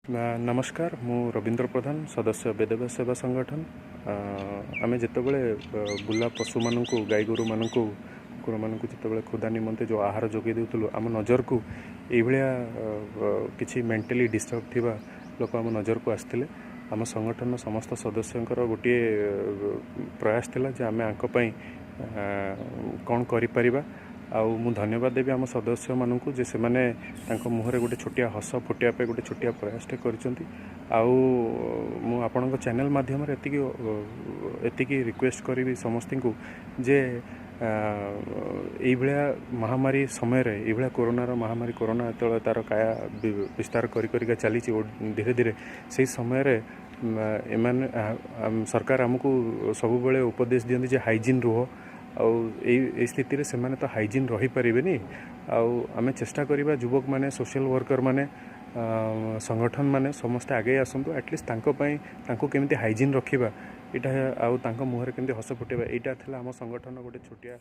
नमस्कार मु रवींद्र प्रधान सदस्य बेदब्यास सेवा संगठन आम जितेबाला बुला पशु मानक गाई गोरु मानक कुकुर मानक जितेबाला खुदा निमंते जो आहार जोगे देउथुलु आम नजर को एभलिया किछि मेंटली डिस्टर्ब थिबा लोक आम नजर को आसथिले आम संगठन समस्त सदस्यंकर गोटे प्रयास थिला जे आमे आंक पई कोन करि परिबा आउ मु धन्यवाद देवी आम सदस्य मानू जे से माने मुहरे गोटे छोटिया हस फुटिया पे गोटे छोटिया प्रयास करछंती आउ मु आपणक चैनल माध्यम एतिकी रिक्वेस्ट करी समस्त को जे यही भाया महामारी समय ये कोरोनार महामारी कोरोना जो तार काया विस्तार करिका चली धीरे धीरे से समय सरकार आमको सब बेले उपदेश दियंती जे हाइजीन रुह स्थिति से माने तो हाइजीन रही पारे आम चेष्टा करवा युवक माने सोशल वर्कर माने संगठन माने समस्ते आगे आसतु एटलिस्ट केमिति हाइजीन रखा यहाँ मुहर केमती हस फुटेबा यहाँ आम संगठन गोटे छोटिया